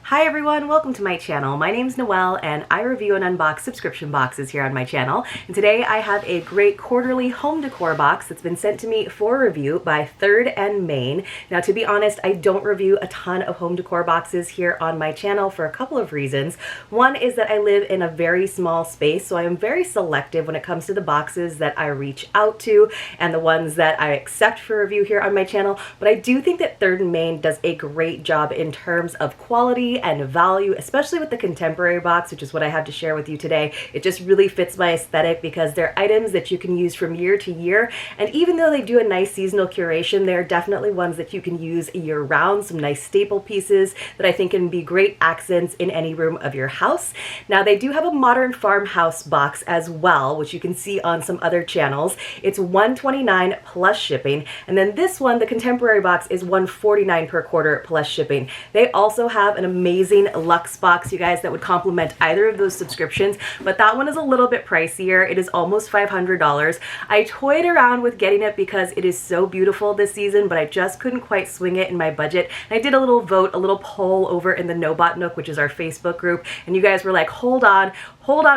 Hi everyone, welcome to my channel. My name's Noelle and I review and unbox subscription boxes here on my channel. And today I have a great quarterly home decor box that's been sent to me for review by Third and Main. Now to be honest, I don't review a ton of home decor boxes here on my channel for a couple of reasons. One is that I live in a very small space, so I am very selective when it comes to the boxes that I reach out to and the ones that I accept for review here on my channel. But I do think that Third and Main does a great job in terms of quality and value, especially with the contemporary box, which is what I have to share with you today. It just really fits my aesthetic because they're items that you can use from year to year, and even though they do a nice seasonal curation, they're definitely ones that you can use year round. Some nice staple pieces that I think can be great accents in any room of your house. Now they do have a modern farmhouse box as well, which you can see on some other channels. It's $129 plus shipping, and then this one, the contemporary box, is $149 per quarter plus shipping. They also have an amazing luxe box, you guys, that would complement either of those subscriptions, but that one is a little bit pricier. It is almost $500. I toyed around with getting it because it is so beautiful this season, but I just couldn't quite swing it in my budget. And I did a little vote, a little poll over in the No-Bot Nook, which is our Facebook group, and you guys were like, hold on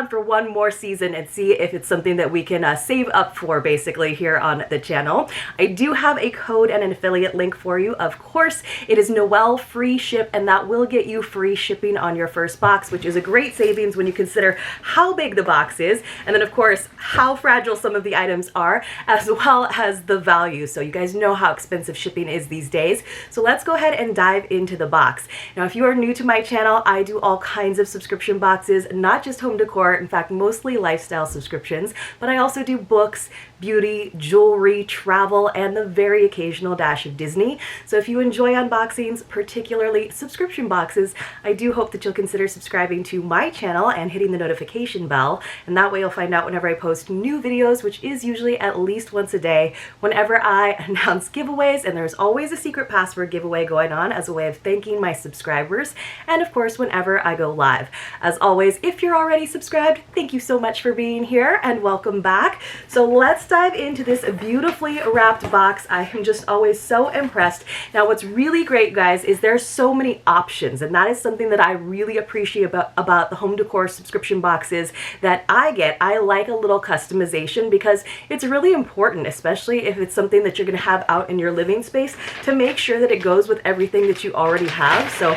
for one more season and see if it's something that we can save up for, basically, here on the channel. I do have a code and an affiliate link for you. Of course, it is Noelle free ship, and that will get you free shipping on your first box, which is a great savings when you consider how big the box is, and then of course how fragile some of the items are, as well as the value. So you guys know how expensive shipping is these days. So let's go ahead and dive into the box. Now if you are new to my channel, I do all kinds of subscription boxes, not just home decor, in fact mostly lifestyle subscriptions, but I also do books, beauty, jewelry, travel, and the very occasional dash of Disney. So if you enjoy unboxings, particularly subscription boxes, I do hope that you'll consider subscribing to my channel and hitting the notification bell, and that way you'll find out whenever I post new videos, which is usually at least once a day, whenever I announce giveaways, and there's always a secret password giveaway going on as a way of thanking my subscribers, and of course whenever I go live. As always, if you're already subscribed, thank you so much for being here and welcome back. So let's dive into this beautifully wrapped box. I am just always so impressed. Now what's really great, guys, is there's so many options, and that is something that I really appreciate about the home decor subscription boxes that I get. I like a little customization because it's really important, especially if it's something that you're going to have out in your living space, to make sure that it goes with everything that you already have. So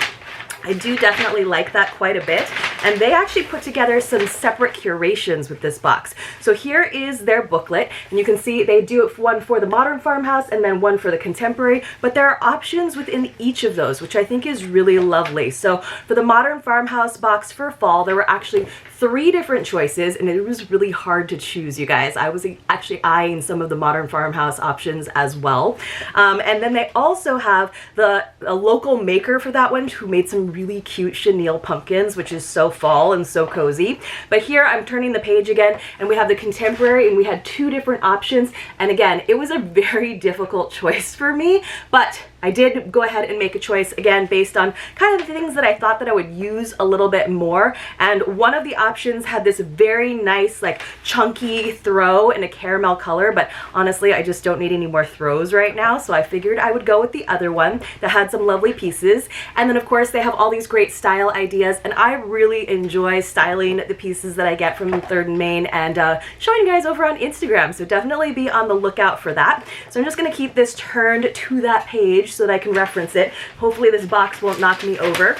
I do definitely like that quite a bit, and they actually put together some separate curations with this box. So here is their booklet, and you can see they do one for the modern farmhouse and then one for the contemporary, but there are options within each of those, which I think is really lovely. So for the modern farmhouse box for fall, there were actually 3 different choices, and it was really hard to choose, you guys. I was actually eyeing some of the modern farmhouse options as well. And then they also have a local maker for that one who made some really cute chenille pumpkins, which is so fall and so cozy. But here I'm turning the page again, and we have the contemporary, and we had 2 different options. And again, it was a very difficult choice for me, but I did go ahead and make a choice, again, based on kind of the things that I thought that I would use a little bit more. And one of the options had this very nice, like, chunky throw in a caramel color, but honestly, I just don't need any more throws right now, so I figured I would go with the other one that had some lovely pieces. And then, of course, they have all these great style ideas, and I really enjoy styling the pieces that I get from Third and Main and showing you guys over on Instagram, so definitely be on the lookout for that. So I'm just going to keep this turned to that page so that I can reference it. Hopefully this box won't knock me over.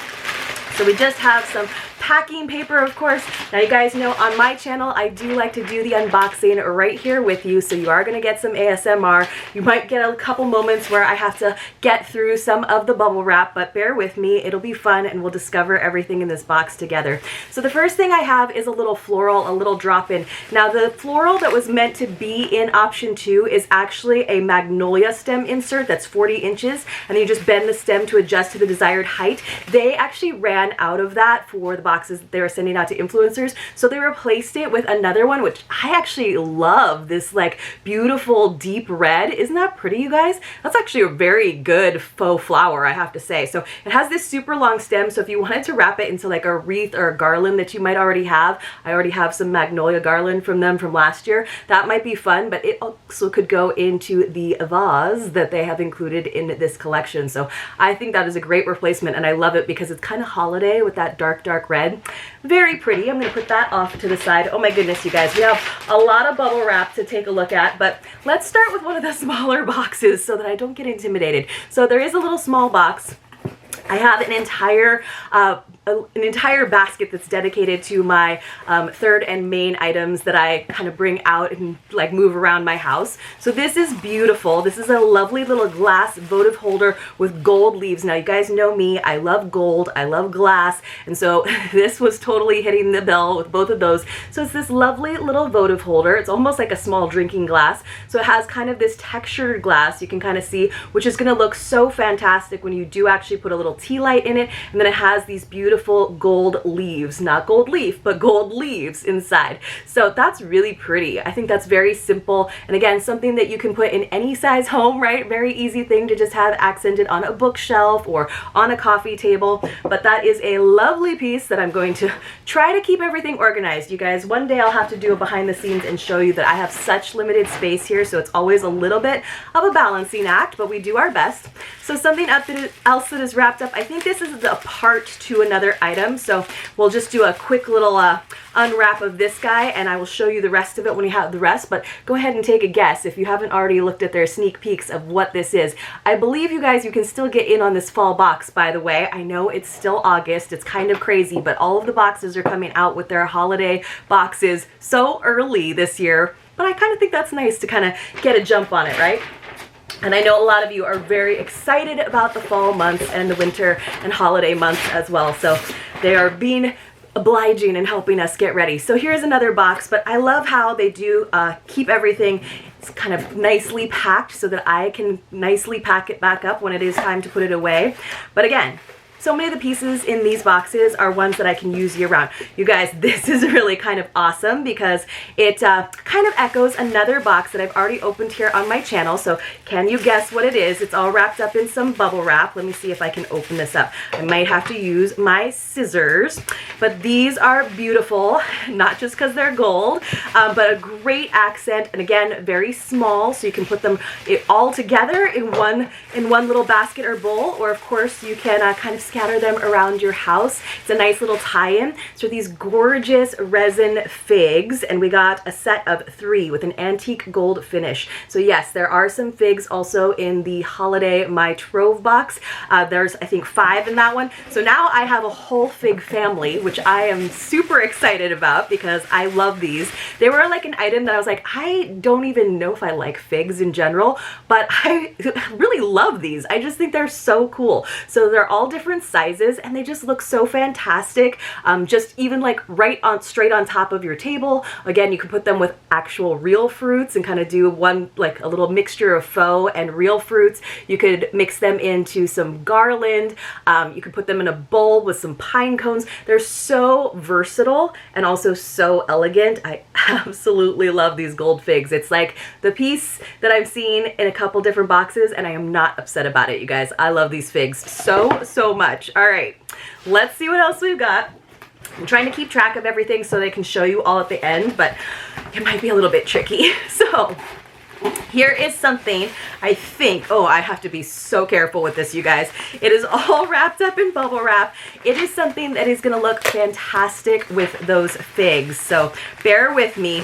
So we just have some packing paper, of course. Now you guys know on my channel I do like to do the unboxing right here with you, so you are going to get some ASMR. You might get a couple moments where I have to get through some of the bubble wrap, but bear with me, it'll be fun and we'll discover everything in this box together. So the first thing I have is a little floral, a little drop-in. Now the floral that was meant to be in option 2 is actually a magnolia stem insert that's 40 inches, and then you just bend the stem to adjust to the desired height. They actually ran out of that for the box boxes that they were sending out to influencers. So they replaced it with another one, which I actually love, this like beautiful deep red. Isn't that pretty, you guys? That's actually a very good faux flower, I have to say. So it has this super long stem, so if you wanted to wrap it into like a wreath or a garland that you might already have, I already have some magnolia garland from them from last year, that might be fun, but it also could go into the vase that they have included in this collection. So I think that is a great replacement, and I love it because it's kind of holiday with that dark red. Very pretty. I'm going to put that off to the side. Oh my goodness, you guys, we have a lot of bubble wrap to take a look at, but let's start with one of the smaller boxes so that I don't get intimidated. So there is a little small box. I have an entire basket that's dedicated to my third and main items that I kind of bring out and like move around my house. So this is beautiful. This is a lovely little glass votive holder with gold leaves. Now you guys know me, I love gold, I love glass, and so this was totally hitting the bill with both of those. So it's this lovely little votive holder. It's almost like a small drinking glass. So it has kind of this textured glass you can kind of see, which is going to look so fantastic when you do actually put a little tea light in it. And then it has these beautiful gold leaves, not gold leaf, but gold leaves inside. So that's really pretty. I think that's very simple, and again, something that you can put in any size home, right? Very easy thing to just have accented on a bookshelf or on a coffee table. But that is a lovely piece that I'm going to try to keep everything organized. You guys, one day I'll have to do a behind the scenes and show you that I have such limited space here, so it's always a little bit of a balancing act, but we do our best. So something else that is wrapped up, I think this is a part to another item, so we'll just do a quick little unwrap of this guy, and I will show you the rest of it when we have the rest. But go ahead and take a guess if you haven't already looked at their sneak peeks of what this is. I believe, you guys, you can still get in on this fall box, by the way. I know it's still August, it's kind of crazy, but all of the boxes are coming out with their holiday boxes so early this year, but I kind of think that's nice to kind of get a jump on it, right? And I know a lot of you are very excited about the fall months and the winter and holiday months as well. So they are being obliging and helping us get ready. So here's another box, but I love how they do keep everything kind of nicely packed so that I can nicely pack it back up when it is time to put it away. But again, so many of the pieces in these boxes are ones that I can use year round. You guys, this is really kind of awesome because it kind of echoes another box that I've already opened here on my channel. So can you guess what it is? It's all wrapped up in some bubble wrap. Let me see if I can open this up. I might have to use my scissors, but these are beautiful, not just because they're gold, but a great accent, and again, very small, so you can put them all together in one little basket or bowl, or of course you can kind of scatter them around your house. It's a nice little tie-in. So these gorgeous resin figs, and we got a set of 3 with an antique gold finish. So yes, there are some figs also in the holiday My Trove box. There's, I think, 5 in that one. So now I have a whole fig family, which I am super excited about because I love these. They were like an item that I was like, I don't even know if I like figs in general, but I really love these. I just think they're so cool. So they're all different sizes and they just look so fantastic. Just even like straight on top of your table. Again, you can put them with actual real fruits and kind of do one, like a little mixture of faux and real fruits. You could mix them into some garland. You could put them in a bowl with some pine cones. They're so versatile and also so elegant. I absolutely love these gold figs. It's like the piece that I've seen in a couple different boxes, and I am not upset about it, you guys. I love these figs so much. All right, let's see what else we've got. I'm trying to keep track of everything so they can show you all at the end, but it might be a little bit tricky. So here is something I think, oh, I have to be so careful with this, you guys. It is all wrapped up in bubble wrap. It is something that is going to look fantastic with those figs, so bear with me.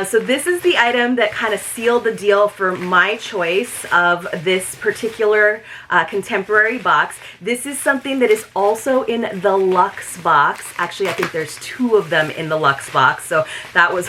So this is the item that kind of sealed the deal for my choice of this particular contemporary box. This is something that is also in the luxe box. Actually, I think there's 2 of them in the luxe box, so that was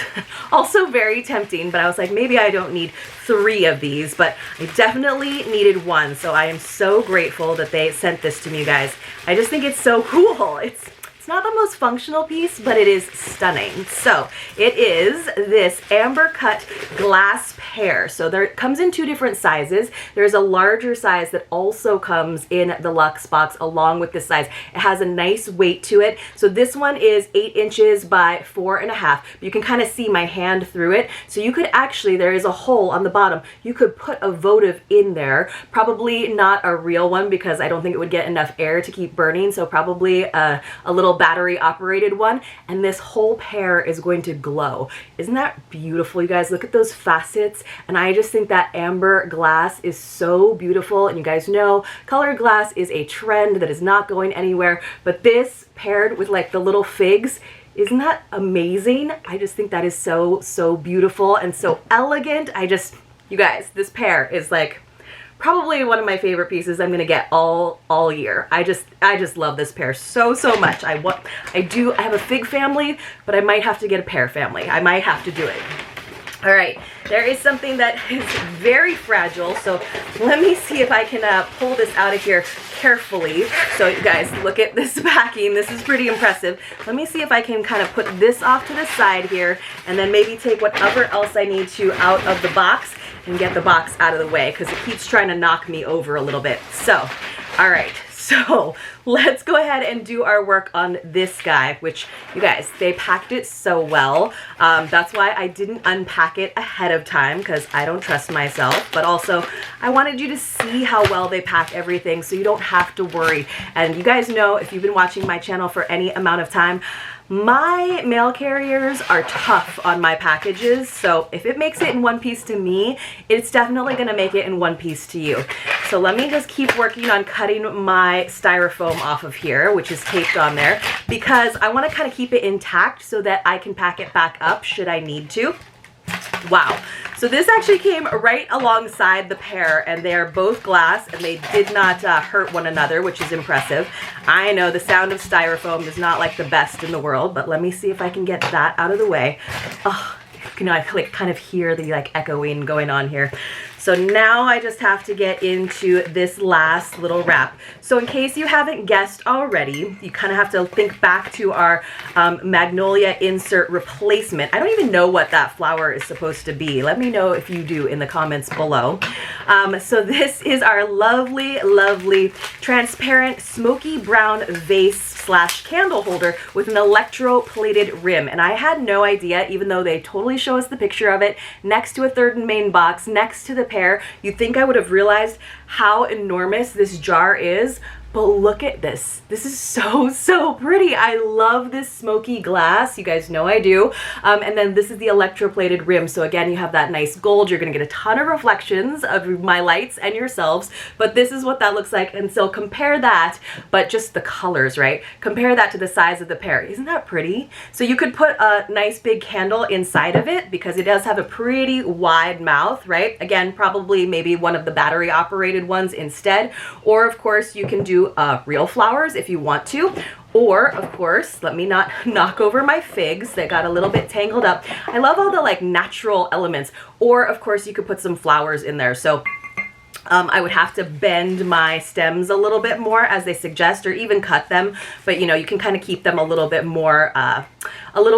also very tempting, but I was like, maybe I don't need 3 of these, but I definitely needed 1, so I am so grateful that they sent this to me, you guys. I just think it's so cool. It's It's not the most functional piece, but it is stunning. So it is this amber cut glass pear. So there it comes in 2 different sizes. There's a larger size that also comes in the luxe box along with this size. It has a nice weight to it. So this one is 8 inches by 4.5. You can kind of see my hand through it. So you could actually, there is a hole on the bottom. You could put a votive in there. Probably not a real one because I don't think it would get enough air to keep burning. So probably a little battery operated one. And this whole pear is going to glow. Isn't that beautiful, you guys? Look at those facets. And I just think that amber glass is so beautiful. And you guys know colored glass is a trend that is not going anywhere. But this paired with like the little figs, isn't that amazing? I just think that is so, so beautiful and so elegant. You guys, this pear is like probably one of my favorite pieces I'm gonna get all year. I just love this pear so much. I have a fig family, but I might have to get a pear family. I might have to do it. All right, there is something that is very fragile, so let me see if I can pull this out of here carefully. So you guys, look at this packing. This is pretty impressive. Let me see if I can kind of put this off to the side here, and then maybe take whatever else I need to out of the box and get the box out of the way because it keeps trying to knock me over a little bit. So, all right. So let's go ahead and do our work on this guy, which you guys, they packed it so well. That's why I didn't unpack it ahead of time because I don't trust myself, but also I wanted you to see how well they pack everything so you don't have to worry. And you guys know, if you've been watching my channel for any amount of time, my mail carriers are tough on my packages, so if it makes it in one piece to me, it's definitely going to make it in one piece to you. So let me just keep working on cutting my styrofoam off of here, which is taped on there, because I want to kind of keep it intact so that I can pack it back up should I need to. Wow. So this actually came right alongside the pear, and they are both glass, and they did not hurt one another, which is impressive. I know the sound of styrofoam is not like the best in the world, but let me see if I can get that out of the way. Oh, you know, I kind of hear the like echoing going on here. So now I just have to get into this last little wrap. So in case you haven't guessed already, you kind of have to think back to our magnolia insert replacement. I don't even know what that flower is supposed to be. Let me know if you do in the comments below. So this is our lovely, lovely transparent smoky brown vase / candle holder with an electroplated rim. And I had no idea, even though they totally show us the picture of it next to a third and main box, next to the pear, you'd think I would have realized how enormous this jar is. But look at this. This is so pretty. I love this smoky glass. You guys know I do. And then this is the electroplated rim. So again, you have that nice gold. You're gonna get a ton of reflections of my lights and yourselves, but this is what that looks like. And so compare that, but just the colors, right? Compare that to the size of the pear. Isn't that pretty? So you could put a nice big candle inside of it because it does have a pretty wide mouth, right? Again, probably maybe one of the battery operated ones instead. Or of course you can do real flowers if you want to, or of course, let me not knock over my figs that got a little bit tangled up. I love all the like natural elements, or of course you could put some flowers in there. So I would have to bend my stems a little bit more as they suggest, or even cut them, but you know, you can kind of keep them a little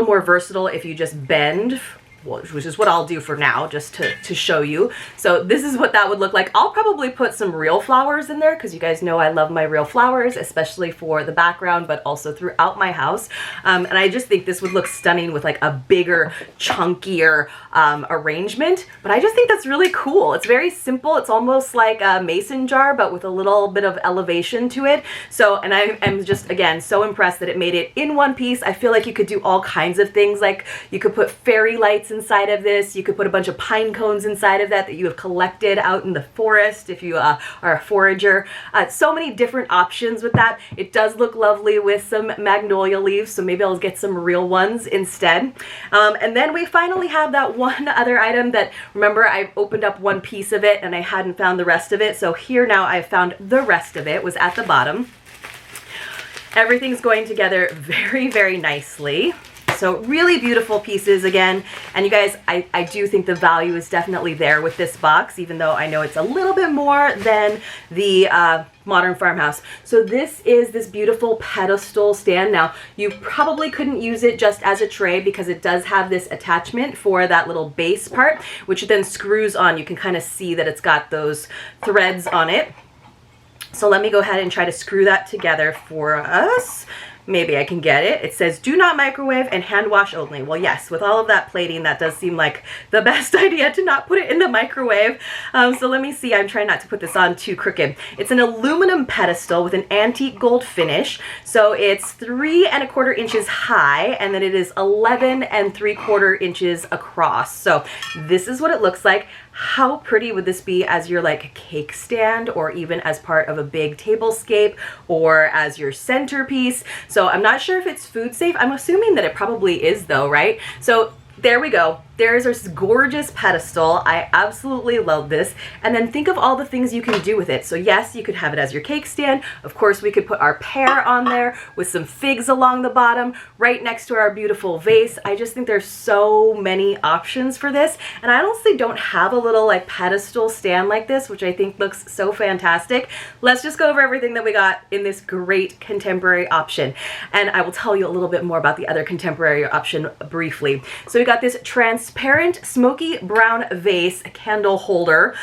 more versatile if you just bend, which is what I'll do for now, just to show you. So this is what that would look like. I'll probably put some real flowers in there because you guys know I love my real flowers, especially for the background, but also throughout my house. And I just think this would look stunning with like a bigger, chunkier arrangement. But I just think that's really cool. It's very simple. It's almost like a mason jar, but with a little bit of elevation to it. So, and I am just, again, so impressed that it made it in one piece. I feel like you could do all kinds of things. Like you could put fairy lights inside of this. You could put a bunch of pine cones inside of that you have collected out in the forest if you are a forager. So many different options with that. It does look lovely with some magnolia leaves, so maybe I'll get some real ones instead. And then we finally have that one other item that, remember, I opened up one piece of it and I hadn't found the rest of it. So here now I've found the rest of it. Was at the bottom. Everything's going together very, very nicely. So really beautiful pieces again. And you guys, I do think the value is definitely there with this box, even though I know it's a little bit more than the Modern Farmhouse. So this is this beautiful pedestal stand. Now, you probably couldn't use it just as a tray because it does have this attachment for that little base part, which then screws on. You can kind of see that it's got those threads on it. So let me go ahead and try to screw that together for us. Maybe I can get it. It says, do not microwave and hand wash only. Well, yes, with all of that plating, that does seem like the best idea to not put it in the microwave. So let me see. I'm trying not to put this on too crooked. It's an aluminum pedestal with an antique gold finish. So it's 3 1/4 inches high, and then it is 11 3/4 inches across. So this is what it looks like. How pretty would this be as your like cake stand, or even as part of a big tablescape, or as your centerpiece? So I'm not sure if it's food safe. I'm assuming that it probably is though, right? So there we go. There's this gorgeous pedestal. I absolutely love this. And then think of all the things you can do with it. So yes, you could have it as your cake stand. Of course, we could put our pear on there with some figs along the bottom, right next to our beautiful vase. I just think there's so many options for this. And I honestly don't have a little like pedestal stand like this, which I think looks so fantastic. Let's just go over everything that we got in this great contemporary option. And I will tell you a little bit more about the other contemporary option briefly. So we got this transparent smoky brown vase candle holder.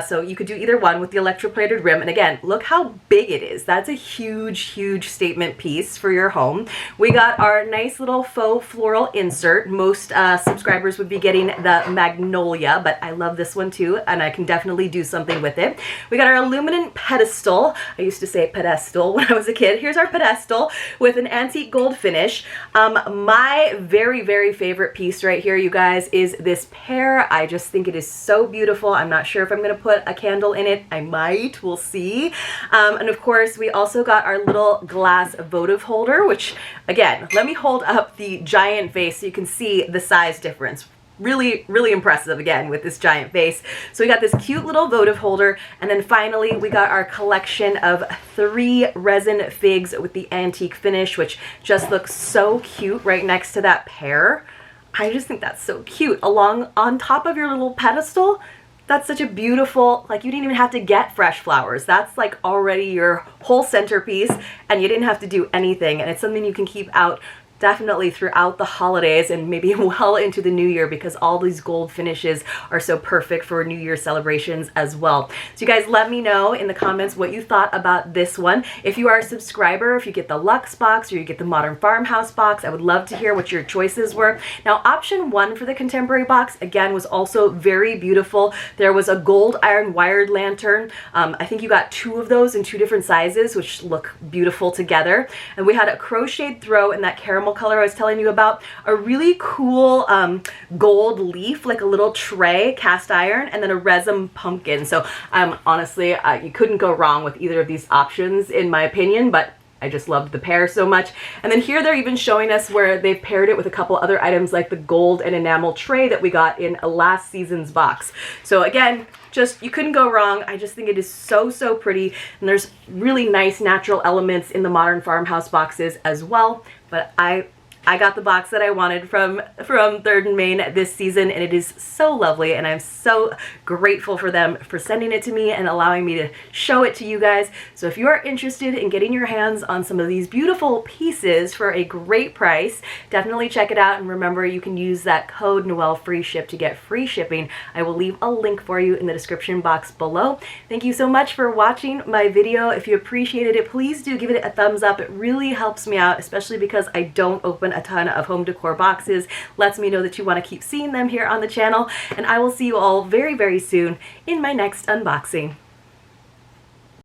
So you could do either one with the electroplated rim. And again, look how big it is. That's a huge, huge statement piece for your home. We got our nice little faux floral insert. Most subscribers would be getting the magnolia, but I love this one too, and I can definitely do something with it. We got our aluminum pedestal. I used to say pedestal when I was a kid. Here's our pedestal with an antique gold finish. My very, very favorite piece right here, you guys, is this pear. I just think it is so beautiful. I'm not sure if I'm going to put a candle in it. I might. We'll see. And of course, we also got our little glass votive holder, which, again, let me hold up the giant vase so you can see the size difference. Really, really impressive again with this giant vase. So we got this cute little votive holder, and then finally we got our collection of 3 resin figs with the antique finish, which just looks so cute right next to that pear. I just think that's so cute. Along on top of your little pedestal, that's such a beautiful, like you didn't even have to get fresh flowers. That's like already your whole centerpiece, and you didn't have to do anything. And it's something you can keep out definitely throughout the holidays and maybe well into the new year, because all these gold finishes are so perfect for New Year celebrations as well. So you guys let me know in the comments what you thought about this one. If you are a subscriber, if you get the Luxe box or you get the Modern Farmhouse box, I would love to hear what your choices were. Now, option 1 for the contemporary box, again, was also very beautiful. There was a gold iron wired lantern. I think you got 2 of those in 2 different sizes, which look beautiful together. And we had a crocheted throw in that caramel color I was telling you about, a really cool gold leaf, like a little tray, cast iron, and then a resin pumpkin. So honestly, you couldn't go wrong with either of these options in my opinion, but I just loved the pear so much. And then here they're even showing us where they've paired it with a couple other items like the gold and enamel tray that we got in a last season's box. So again, just you couldn't go wrong. I just think it is so, so pretty. And there's really nice natural elements in the Modern Farmhouse boxes as well. But I got the box that I wanted from Third and Main this season, and it is so lovely, and I'm so grateful for them for sending it to me and allowing me to show it to you guys. So if you are interested in getting your hands on some of these beautiful pieces for a great price, definitely check it out. And remember, you can use that code Noel Free Ship to get free shipping. I will leave a link for you in the description box below. Thank you so much for watching my video. If you appreciated it, please do give it a thumbs up. It really helps me out, especially because I don't open a ton of home decor boxes. Lets me know that you want to keep seeing them here on the channel, and I will see you all very, very soon in my next unboxing.